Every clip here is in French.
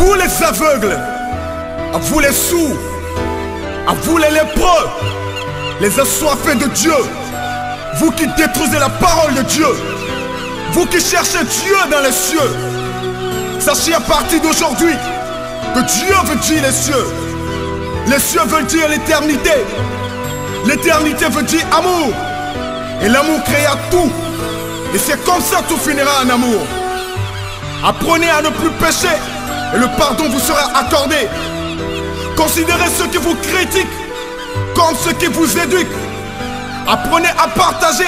vous les aveugles, à vous les sourds, à vous les lépreux, les assoiffés de Dieu, vous qui détruisez la parole de Dieu, vous qui cherchez Dieu dans les cieux, sachez à partir d'aujourd'hui que Dieu veut dire les cieux. Les cieux veulent dire l'éternité. L'éternité veut dire amour. Et l'amour créa tout. Et c'est comme ça que tout finira en amour. Apprenez à ne plus pécher et le pardon vous sera accordé. Considérez ceux qui vous critiquent comme ceux qui vous éduquent. Apprenez à partager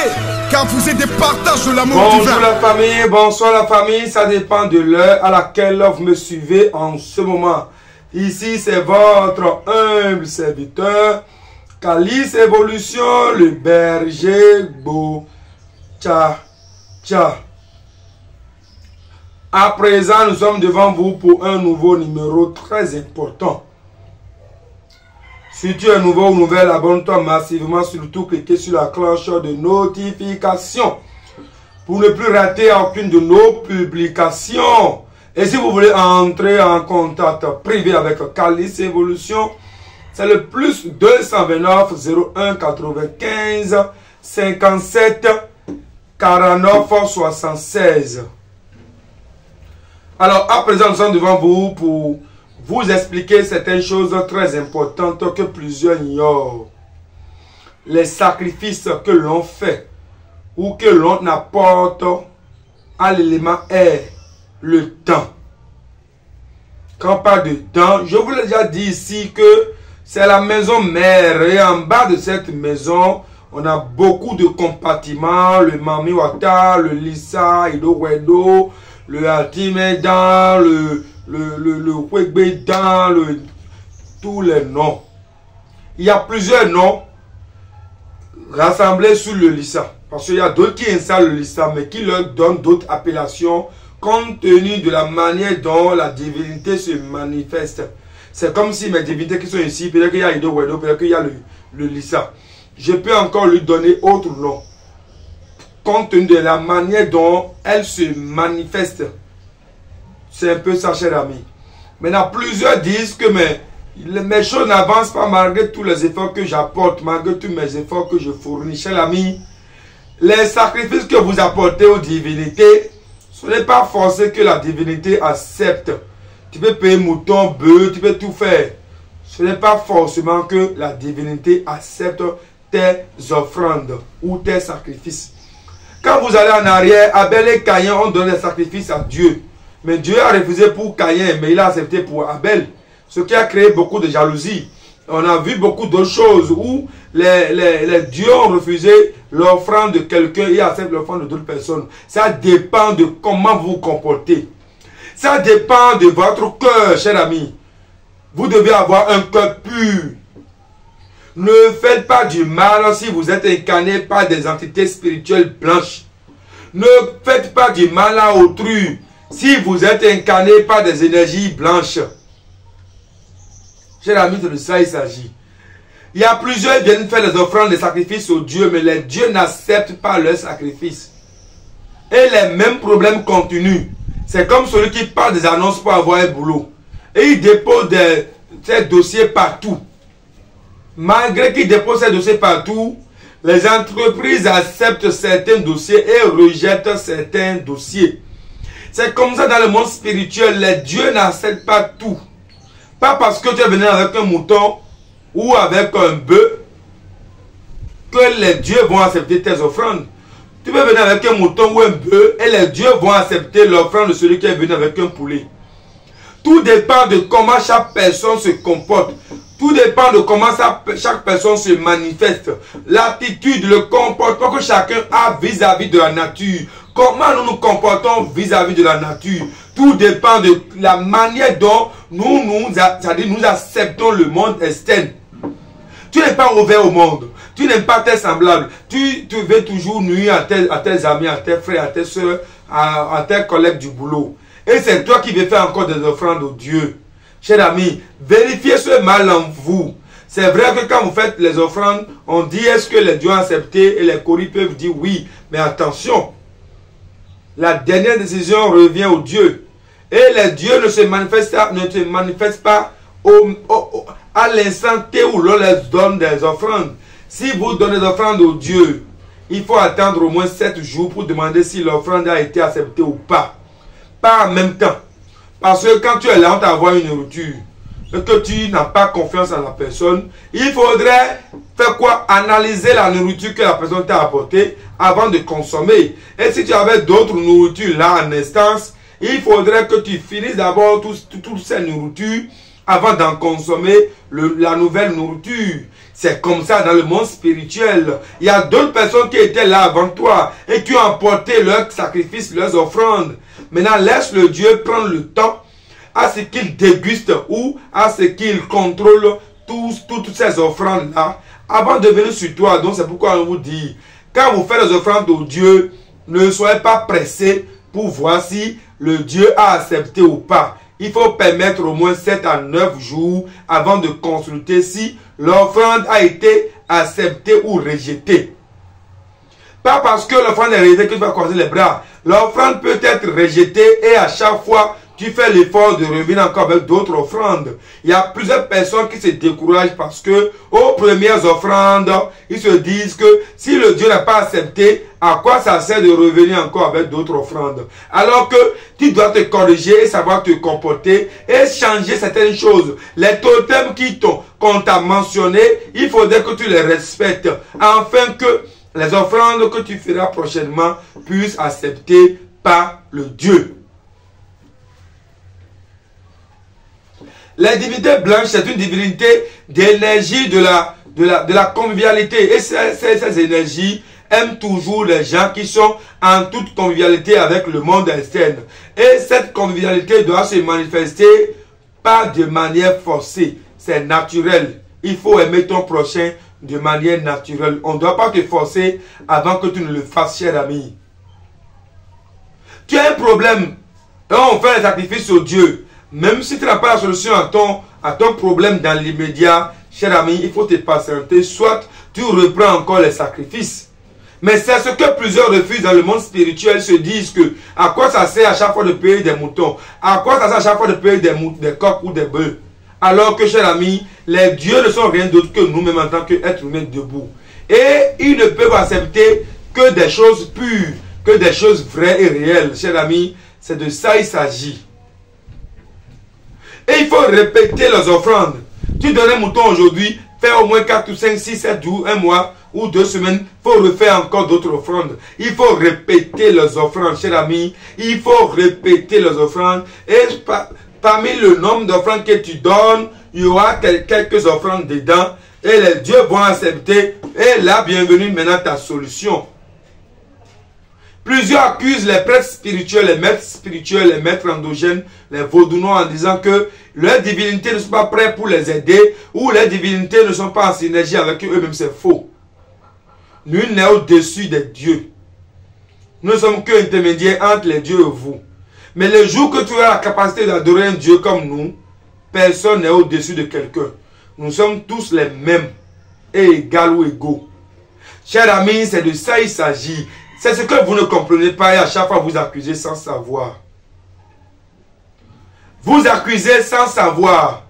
car vous êtes des partages de l'amour divin. Bonjour la famille, bonsoir la famille. Ça dépend de l'heure à laquelle vous me suivez en ce moment. Ici c'est votre humble serviteur Calice Évolution, le berger beau. Tcha, tcha. À présent, nous sommes devant vous pour un nouveau numéro très important. Si tu es nouveau ou nouvelle, abonne-toi massivement, surtout cliquez sur la cloche de notification pour ne plus rater aucune de nos publications. Et si vous voulez entrer en contact privé avec Calice Évolution, c'est le plus 229 01 95 57 49 76. Alors, à présent, nous sommes devant vous pour vous expliquer certaines choses très importantes que plusieurs ignorent. Les sacrifices que l'on fait ou que l'on apporte à l'élément air, le temps. Quand on parle de temps, je vous l'ai déjà dit ici que c'est la maison mère et en bas de cette maison, on a beaucoup de compartiments, le Mami Wata, le Lisa, Ido Wedo, le Altimedan, le Wegbedan, tous les noms. Il y a plusieurs noms rassemblés sur le Lisa. Parce qu'il y a d'autres qui installent le Lisa, mais qui leur donnent d'autres appellations compte tenu de la manière dont la divinité se manifeste. C'est comme si mes divinités qui sont ici, peut-être qu'il y a Ido Wedo, peut-être qu'il y a le Lisa. Je peux encore lui donner autre nom. Compte tenu de la manière dont elle se manifeste. C'est un peu ça, cher ami. Maintenant, plusieurs disent que mes choses n'avancent pas malgré tous les efforts que j'apporte, malgré tous mes efforts que je fournis. Cher ami, les sacrifices que vous apportez aux divinités, ce n'est pas forcé que la divinité accepte. Tu peux payer mouton, bœuf, tu peux tout faire. Ce n'est pas forcément que la divinité accepte tes offrandes ou tes sacrifices. Quand vous allez en arrière, Abel et Caïn ont donné des sacrifices à Dieu. Mais Dieu a refusé pour Caïn, mais il a accepté pour Abel. Ce qui a créé beaucoup de jalousie. On a vu beaucoup d'autres choses où les dieux ont refusé l'offrande de quelqu'un et acceptent l'offrande de d'autres personnes. Ça dépend de comment vous vous comportez. Ça dépend de votre cœur, cher ami. Vous devez avoir un cœur pur. Ne faites pas du mal si vous êtes incarné par des entités spirituelles blanches. Ne faites pas du mal à autrui si vous êtes incarné par des énergies blanches. Cher ami, c'est de ça il s'agit. Il y a plusieurs qui viennent faire des offrandes, des sacrifices aux dieux, mais les dieux n'acceptent pas leurs sacrifices. Et les mêmes problèmes continuent. C'est comme celui qui parle des annonces pour avoir un boulot. Et il dépose ses dossiers partout. Malgré qu'il dépose ses dossiers partout, les entreprises acceptent certains dossiers et rejettent certains dossiers. C'est comme ça dans le monde spirituel. Les dieux n'acceptent pas tout. Pas parce que tu es venu avec un mouton ou avec un bœuf que les dieux vont accepter tes offrandes. Tu peux venir avec un mouton ou un bœuf et les dieux vont accepter l'offrande de celui qui est venu avec un poulet. Tout dépend de comment chaque personne se comporte. Tout dépend de comment chaque personne se manifeste. L'attitude, le comportement que chacun a vis-à-vis de la nature. Comment nous nous comportons vis-à-vis de la nature. Tout dépend de la manière dont nous acceptons le monde externe. Tu n'es pas ouvert au monde. Tu n'aimes pas tes semblables. Tu veux toujours nuire à tes amis, à tes frères, à tes soeurs, à tes collègues du boulot. Et c'est toi qui veux faire encore des offrandes aux dieux. Cher ami, vérifiez ce mal en vous. C'est vrai que quand vous faites les offrandes, on dit est-ce que les dieux ont accepté et les coris peuvent dire oui. Mais attention, la dernière décision revient aux dieux. Et les dieux ne se manifestent pas à l'instant T où l'on les donne des offrandes. Si vous donnez des offrandes aux dieux, il faut attendre au moins 7 jours pour demander si l'offrande a été acceptée ou pas. Pas en même temps. Parce que quand tu es là, on t'envoie une nourriture et que tu n'as pas confiance en la personne, il faudrait faire quoi? Analyser la nourriture que la personne t'a apportée avant de consommer. Et si tu avais d'autres nourritures là en instance, il faudrait que tu finisses d'abord toutes ces nourritures avant d'en consommer la nouvelle nourriture. C'est comme ça dans le monde spirituel. Il y a d'autres personnes qui étaient là avant toi et qui ont apporté leurs sacrifices, leurs offrandes. Maintenant, laisse le Dieu prendre le temps à ce qu'il déguste ou à ce qu'il contrôle toutes ces offrandes-là avant de venir sur toi. Donc c'est pourquoi on vous dit, quand vous faites les offrandes au Dieu, ne soyez pas pressés pour voir si le Dieu a accepté ou pas. Il faut permettre au moins 7 à 9 jours avant de consulter si l'offrande a été acceptée ou rejetée. Pas parce que l'offrande est rejetée que tu vas croiser les bras. L'offrande peut être rejetée et à chaque fois, tu fais l'effort de revenir encore avec d'autres offrandes. Il y a plusieurs personnes qui se découragent parce que aux premières offrandes, ils se disent que si le Dieu n'a pas accepté, à quoi ça sert de revenir encore avec d'autres offrandes? Alors que tu dois te corriger et savoir te comporter et changer certaines choses. Les totems qu'on t'a mentionnés, il faudrait que tu les respectes afin que les offrandes que tu feras prochainement puissent accepter par le Dieu. La divinité blanche, c'est une divinité d'énergie de la convivialité. Et ces énergies aiment toujours les gens qui sont en toute convivialité avec le monde externe. Et cette convivialité doit se manifester pas de manière forcée. C'est naturel. Il faut aimer ton prochain de manière naturelle. On ne doit pas te forcer avant que tu ne le fasses, cher ami. Tu as un problème et on fait les sacrifices au Dieu. Même si tu n'as pas la solution à ton problème dans l'immédiat, cher ami, il faut te patienter. Soit tu reprends encore les sacrifices. Mais c'est ce que plusieurs refusent dans le monde spirituel, se disent que à quoi ça sert à chaque fois de payer des moutons? À quoi ça sert à chaque fois de payer des coqs ou des bœufs? Alors que, cher ami, les dieux ne sont rien d'autre que nous-mêmes en tant qu'êtres humains debout. Et ils ne peuvent accepter que des choses pures, que des choses vraies et réelles. Cher ami, c'est de ça il s'agit. Et il faut répéter les offrandes. Tu donnes un mouton aujourd'hui, fais au moins 4 ou 5, 6, 7 jours, un mois ou 2 semaines. Il faut refaire encore d'autres offrandes. Il faut répéter les offrandes, cher ami. Il faut répéter les offrandes. Et parmi le nombre d'offrandes que tu donnes, il y aura quelques offrandes dedans. Et les dieux vont accepter. Et là, bienvenue maintenant ta solution. Plusieurs accusent les prêtres spirituels, les maîtres endogènes, les vaudounois en disant que leurs divinités ne sont pas prêtes pour les aider ou les divinités ne sont pas en synergie avec eux-mêmes. C'est faux. Nul n'est au-dessus des dieux. Nous ne sommes qu'intermédiaires entre les dieux et vous. Mais le jour que tu auras la capacité d'adorer un Dieu comme nous, personne n'est au-dessus de quelqu'un. Nous sommes tous les mêmes et égaux ou égaux. Chers amis, c'est de ça il s'agit. C'est ce que vous ne comprenez pas et à chaque fois vous accusez sans savoir. Vous accusez sans savoir.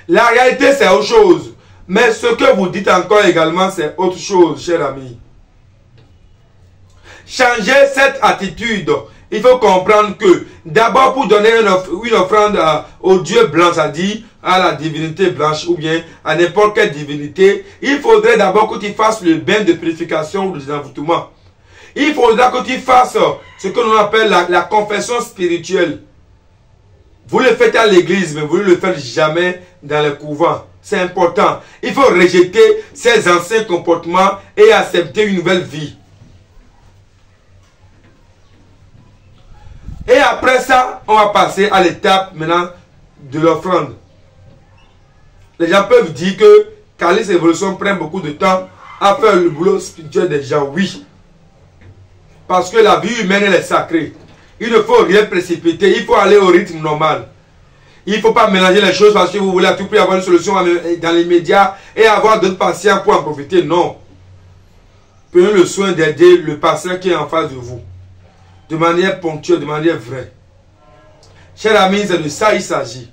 La réalité c'est autre chose. Mais ce que vous dites encore également c'est autre chose, cher ami. Changez cette attitude. Il faut comprendre que d'abord pour donner une offrande au Dieu blanc, c'est-à-dire à la divinité blanche ou bien à n'importe quelle divinité, il faudrait d'abord que tu fasses le bain de purification ou de désenvoûtement. Il faudra que tu fasses ce que l'on appelle la confession spirituelle. Vous le faites à l'église, mais vous ne le faites jamais dans le couvent. C'est important. Il faut rejeter ces anciens comportements et accepter une nouvelle vie. Et après ça, on va passer à l'étape maintenant de l'offrande. Les gens peuvent dire que Calyx Evolution prend beaucoup de temps à faire le boulot spirituel des gens. Oui. Parce que la vie humaine, elle est sacrée. Il ne faut rien précipiter. Il faut aller au rythme normal. Il ne faut pas mélanger les choses parce que vous voulez à tout prix avoir une solution dans les médias et avoir d'autres patients pour en profiter. Non. Prenez le soin d'aider le patient qui est en face de vous. De manière ponctuelle, de manière vraie. Cher ami, c'est de ça il s'agit.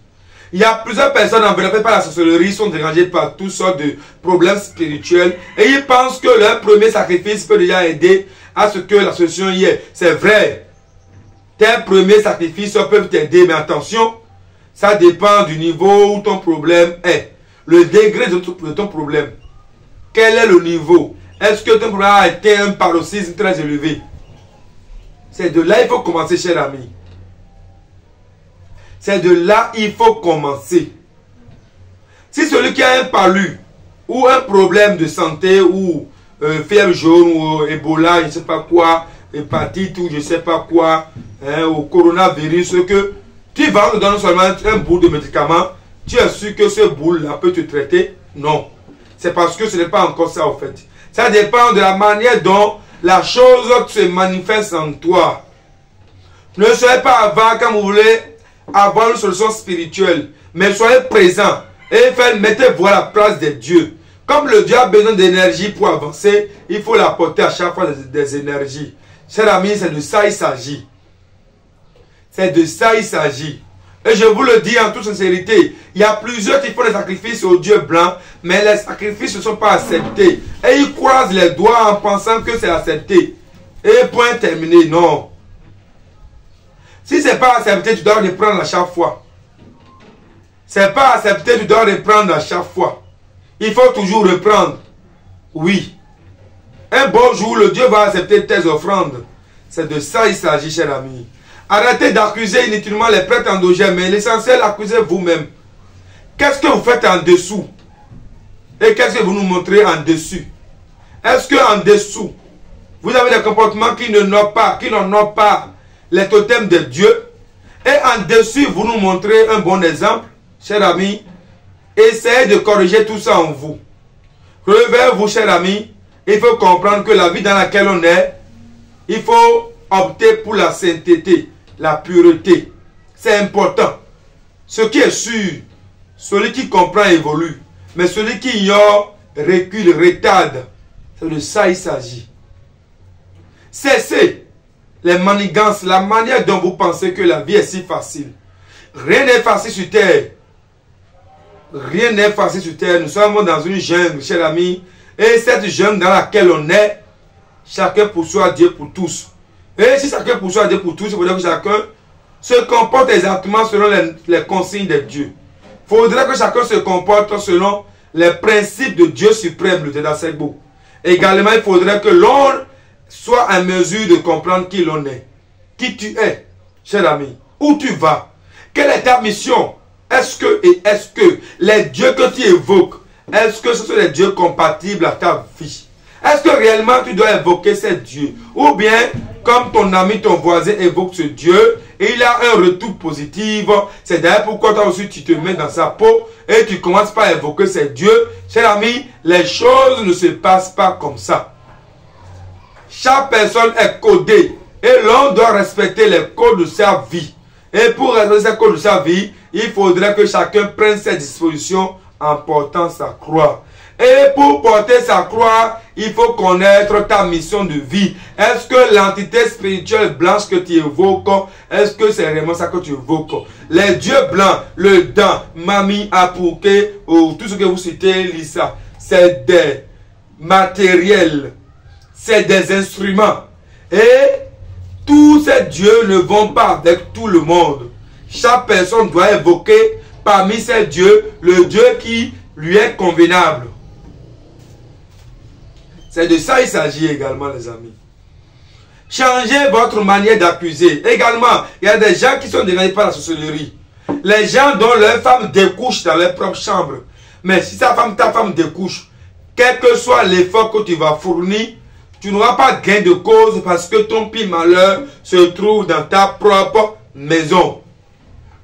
Il y a plusieurs personnes enveloppées par la sorcellerie, sont dérangées par toutes sortes de problèmes spirituels et ils pensent que leur premier sacrifice peut déjà aider à ce que la solution y est. C'est vrai. Tes premiers sacrifices peuvent t'aider, mais attention, ça dépend du niveau où ton problème est. Le degré de ton problème. Quel est le niveau? Est-ce que ton problème a été un paroxysme très élevé? C'est de là qu'il faut commencer, cher ami. C'est de là qu'il faut commencer. Si celui qui a un palu ou un problème de santé ou fièvre jaune ou Ebola, je ne sais pas quoi, hépatite ou je ne sais pas quoi, ou coronavirus, que tu vas te donner seulement un bout de médicament, tu es sûr que ce bout-là peut te traiter? Non. C'est parce que ce n'est pas encore ça au fait. Ça dépend de la manière dont la chose se manifeste en toi. Ne soyez pas avare quand vous voulez avoir une solution spirituelle, mais soyez présent et mettez-vous à la place de Dieu. Comme le Dieu a besoin d'énergie pour avancer, il faut l'apporter à chaque fois des énergies. Chers amis, c'est de ça il s'agit. C'est de ça il s'agit. Et je vous le dis en toute sincérité, il y a plusieurs qui font des sacrifices au Dieu blanc, mais les sacrifices ne sont pas acceptés. Et ils croisent les doigts en pensant que c'est accepté. Et point terminé, non. Si ce n'est pas accepté, tu dois reprendre à chaque fois. Ce n'est pas accepté, tu dois reprendre à chaque fois. Il faut toujours reprendre. Oui. Un bon jour, le Dieu va accepter tes offrandes. C'est de ça il s'agit, chers amis. Arrêtez d'accuser inutilement les prêtres endogènes, mais l'essentiel, accusez vous-même. Qu'est-ce que vous faites en dessous? Et qu'est-ce que vous nous montrez en dessus? Est-ce qu'en dessous, vous avez des comportements qui n'honorent pas les totems de Dieu? Et en dessus, vous nous montrez un bon exemple, chers amis. Essayez de corriger tout ça en vous. Relevez-vous, chers amis. Il faut comprendre que la vie dans laquelle on est, il faut opter pour la sainteté, la pureté. C'est important. Ce qui est sûr, celui qui comprend évolue. Mais celui qui ignore, recule, retarde. C'est de ça il s'agit. Cessez les manigances, la manière dont vous pensez que la vie est si facile. Rien n'est facile sur terre. Rien n'est facile sur terre. Nous sommes dans une jungle, chers amis. Et cette jungle dans laquelle on est, chacun poursuit Dieu pour tous. Et si chacun poursuit Dieu pour tous, il faudrait que chacun se comporte exactement selon les consignes de Dieu. Il faudrait que chacun se comporte selon les principes de Dieu suprême, le Tedasegbo. Également, il faudrait que l'on soit en mesure de comprendre qui l'on est. Qui tu es, cher ami. Où tu vas. Quelle est ta mission? Est-ce que les dieux que tu évoques, est-ce que ce sont des dieux compatibles à ta vie? Est-ce que réellement tu dois évoquer ces dieux? Ou bien, comme ton ami, ton voisin évoque ce Dieu, et il a un retour positif, c'est d'ailleurs pourquoi toi aussi tu te mets dans sa peau, et tu commences par évoquer ces dieux. Cher ami, les choses ne se passent pas comme ça. Chaque personne est codée, et l'on doit respecter les codes de sa vie. Et pour respecter les codes de sa vie, il faudrait que chacun prenne ses dispositions en portant sa croix. Et pour porter sa croix, il faut connaître ta mission de vie. Est-ce que l'entité spirituelle blanche que tu évoques, est-ce que c'est vraiment ça que tu évoques? Les dieux blancs, le Dan, Mami, Apouké, ou tout ce que vous citez, Lisa, c'est des matériels, c'est des instruments. Et tous ces dieux ne vont pas avec tout le monde. Chaque personne doit évoquer parmi ces dieux le Dieu qui lui est convenable. C'est de ça il s'agit également, les amis. Changez votre manière d'accuser. Également, il y a des gens qui sont dérangés par la sorcellerie. Les gens dont leurs femmes découchent dans leur propre chambre. Mais si ta femme découche, quel que soit l'effort que tu vas fournir, tu n'auras pas gain de cause parce que ton pire malheur se trouve dans ta propre maison.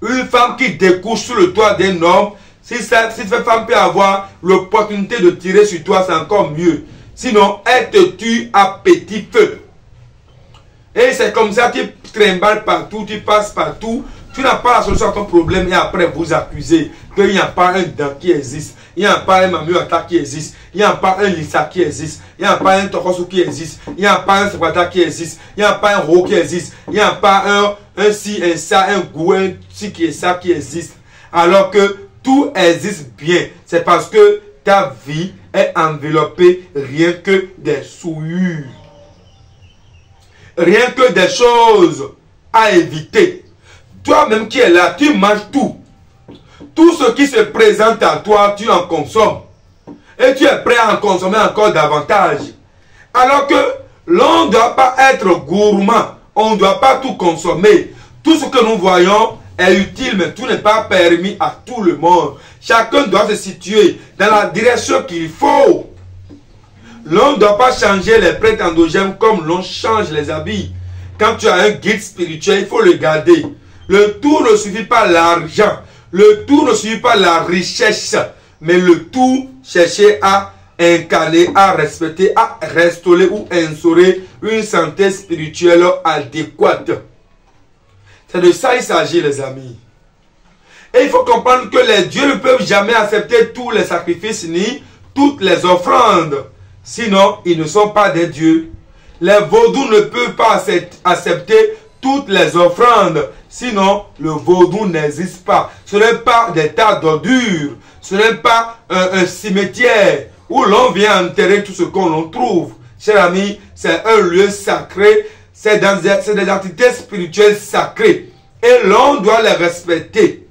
Une femme qui découche sous le toit d'un homme, si cette femme peut avoir l'opportunité de tirer sur toi, c'est encore mieux. Sinon, elle te tue à petit feu. Et c'est comme ça que tu trimbales partout, tu passes partout. Tu n'as pas la solution à ton problème et après vous accusez qu'il n'y a pas un Dan qui existe. Il n'y a pas un Mamuata qui existe. Il n'y a pas un Lisa qui existe. Il n'y a pas un Tokosu qui existe. Il n'y a pas un Sepata qui existe. Il n'y a pas un Ro qui existe. Il n'y a pas un si, un ça, un goût, un si qui est ça qui existe. Alors que tout existe bien. C'est parce que ta vie est enveloppée rien que des souillures. Rien que des choses à éviter. Toi-même qui es là, tu manges tout. Tout ce qui se présente à toi, tu en consommes. Et tu es prêt à en consommer encore davantage. Alors que l'on ne doit pas être gourmand. On ne doit pas tout consommer. Tout ce que nous voyons est utile, mais tout n'est pas permis à tout le monde. Chacun doit se situer dans la direction qu'il faut. L'on ne doit pas changer les prêtres endogènes comme l'on change les habits. Quand tu as un guide spirituel, il faut le garder. Le tout ne suffit pas l'argent. Le tout ne suffit pas la richesse. Mais le tout, chercher à incarner, à respecter, à restaurer ou instaurer une santé spirituelle adéquate. C'est de ça il s'agit, les amis. Et il faut comprendre que les dieux ne peuvent jamais accepter tous les sacrifices ni toutes les offrandes. Sinon, ils ne sont pas des dieux. Les vaudous ne peuvent pas accepter toutes les offrandes. Sinon, le vaudou n'existe pas. Ce n'est pas des tas d'ordures. Ce n'est pas un cimetière où l'on vient enterrer tout ce qu'on trouve. Chers amis, c'est un lieu sacré. C'est des entités spirituelles sacrées. Et l'on doit les respecter.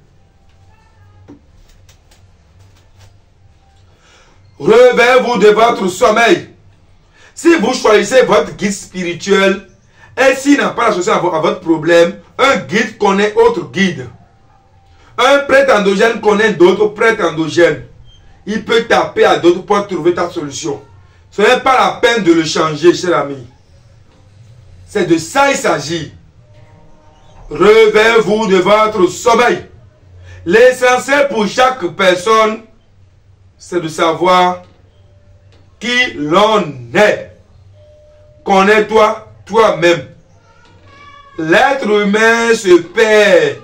Réveillez-vous de votre sommeil. Si vous choisissez votre guide spirituel, et s'il n'a pas la solution à votre problème, un guide connaît autre guide. Un prêtre endogène connaît d'autres prêtres endogènes. Il peut taper à d'autres pour trouver ta solution. Ce n'est pas la peine de le changer, cher ami. C'est de ça il s'agit. Réveillez-vous de votre sommeil. L'essentiel pour chaque personne, c'est de savoir qui l'on est. Connais-toi toi-même. L'être humain se perd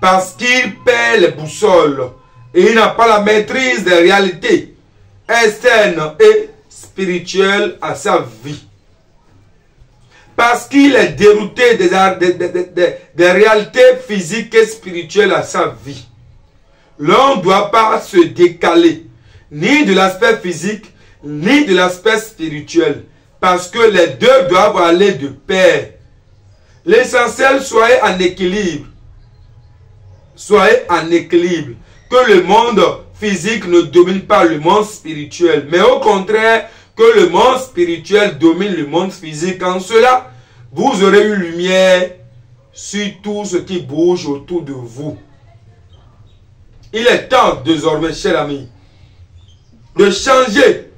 parce qu'il perd les boussoles et il n'a pas la maîtrise des réalités externes et spirituelles à sa vie. Parce qu'il est dérouté des réalités physiques et spirituelles à sa vie. L'on ne doit pas se décaler ni de l'aspect physique ni de l'aspect spirituel. Parce que les deux doivent aller de pair. L'essentiel, soyez en équilibre. Soyez en équilibre. Que le monde physique ne domine pas le monde spirituel. Mais au contraire, que le monde spirituel domine le monde physique. En cela, vous aurez une lumière sur tout ce qui bouge autour de vous. Il est temps désormais, chers amis, de changer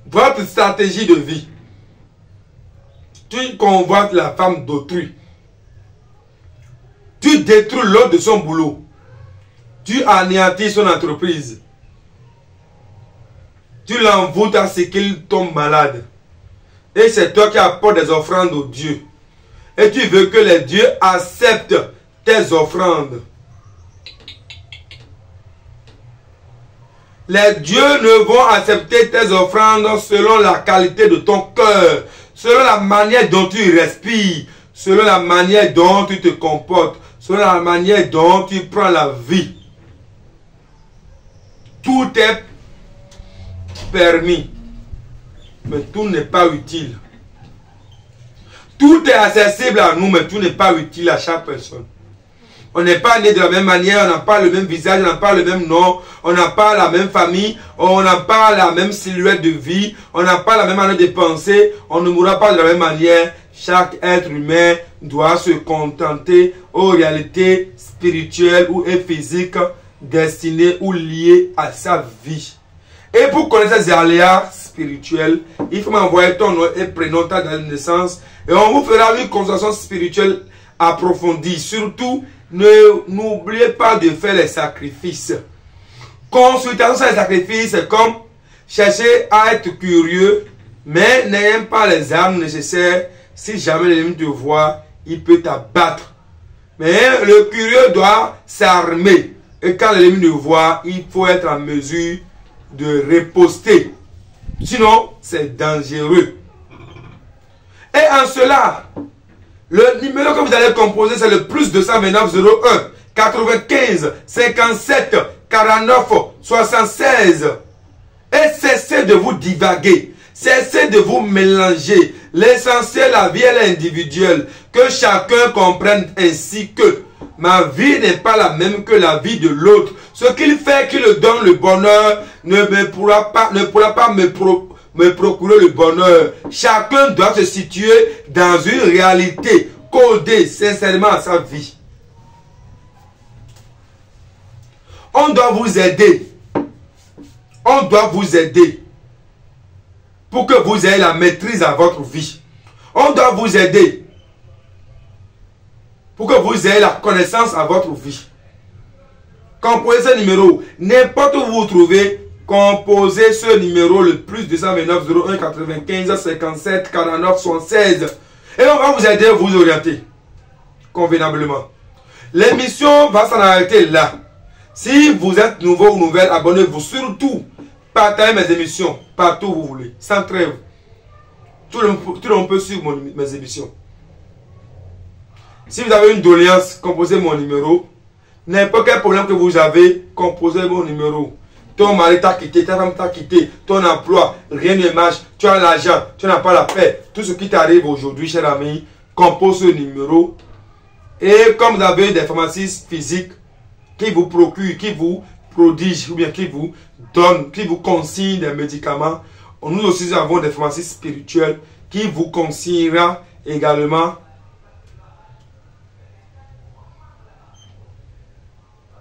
votre stratégie de vie. Tu convoites la femme d'autrui. Tu détruis l'autre de son boulot. Tu anéantis son entreprise. Tu l'envoûtes à ce qu'il tombe malade. Et c'est toi qui apportes des offrandes aux dieux. Et tu veux que les dieux acceptent tes offrandes. Les dieux ne vont accepter tes offrandes selon la qualité de ton cœur, selon la manière dont tu respires, selon la manière dont tu te comportes, selon la manière dont tu prends la vie. Tout est permis, mais tout n'est pas utile. Tout est accessible à nous, mais tout n'est pas utile à chaque personne. On n'est pas né de la même manière, on n'a pas le même visage, on n'a pas le même nom, on n'a pas la même famille, on n'a pas la même silhouette de vie, on n'a pas la même manière de penser, on ne mourra pas de la même manière. Chaque être humain doit se contenter aux réalités spirituelles ou physiques destinées ou liées à sa vie. Et pour connaître ces aléas spirituels, il faut m'envoyer ton nom et prénom, ta date de naissance, et on vous fera une consultation spirituelle approfondie. Surtout, n'oubliez pas de faire les sacrifices. Consultation sur les sacrifices, c'est comme chercher à être curieux, mais n'ayant pas les armes nécessaires. Si jamais l'ennemi te voit, il peut t'abattre. Mais le curieux doit s'armer. Et quand l'ennemi nous voit, il faut être en mesure de riposter. Sinon, c'est dangereux. Et en cela, le numéro que vous allez composer, c'est le plus 229 01 95 57 49 76. Et cessez de vous divaguer. Cessez de vous mélanger. L'essentiel, la vie, elle est individuelle. Que chacun comprenne ainsi que ma vie n'est pas la même que la vie de l'autre. Ce qu'il fait qu'il donne le bonheur ne pourra pas me procurer le bonheur. Chacun doit se situer dans une réalité codée sincèrement à sa vie. On doit vous aider. On doit vous aider pour que vous ayez la maîtrise à votre vie. On doit vous aider pour que vous ayez la connaissance à votre vie. Composez ce numéro. N'importe où vous vous trouvez, composez ce numéro, le plus 229 01 95 57 49 76. Et on va vous aider à vous orienter convenablement. L'émission va s'en arrêter là. Si vous êtes nouveau ou nouvelle, abonnez-vous. Surtout, partagez mes émissions partout où vous voulez, sans trêve. Tout le monde peut suivre mes émissions. Si vous avez une doléance, composez mon numéro. N'importe quel problème que vous avez, composez mon numéro. Ton mari t'a quitté, ta femme t'a quitté, ton emploi, rien ne marche, tu as l'argent, tu n'as pas la paix. Tout ce qui t'arrive aujourd'hui, cher ami, compose ce numéro. Et comme vous avez des pharmacistes physiques qui vous procurent, qui vous prodigent, ou bien qui vous donnent, qui vous consignent des médicaments, nous aussi avons des pharmacistes spirituels qui vous consignera également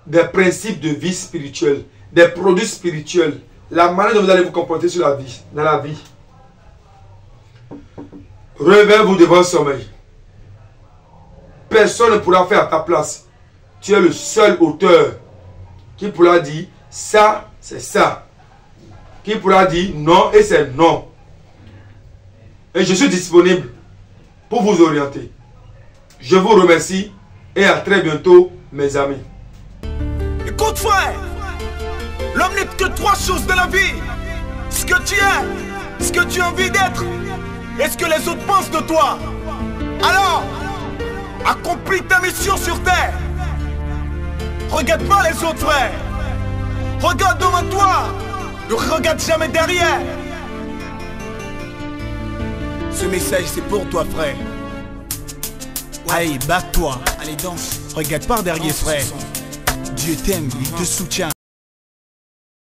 des principes de vie spirituelle, des produits spirituels, la manière dont vous allez vous comporter sur la vie, dans la vie. Réveillez-vous devant le sommeil. Personne ne pourra faire à ta place. Tu es le seul auteur qui pourra dire ça, c'est ça. Qui pourra dire non et c'est non. Et je suis disponible pour vous orienter. Je vous remercie et à très bientôt, mes amis. Écoute frère, l'homme n'est que trois choses de la vie. Ce que tu es, ce que tu as envie d'être et ce que les autres pensent de toi. Alors, accomplis ta mission sur terre. Regarde pas les autres frères. Regarde devant toi. Ne regarde jamais derrière. Ce message c'est pour toi frère. Allez, bats-toi. Allez danse. Regarde pas derrière frère. Dieu t'aime, il te soutient.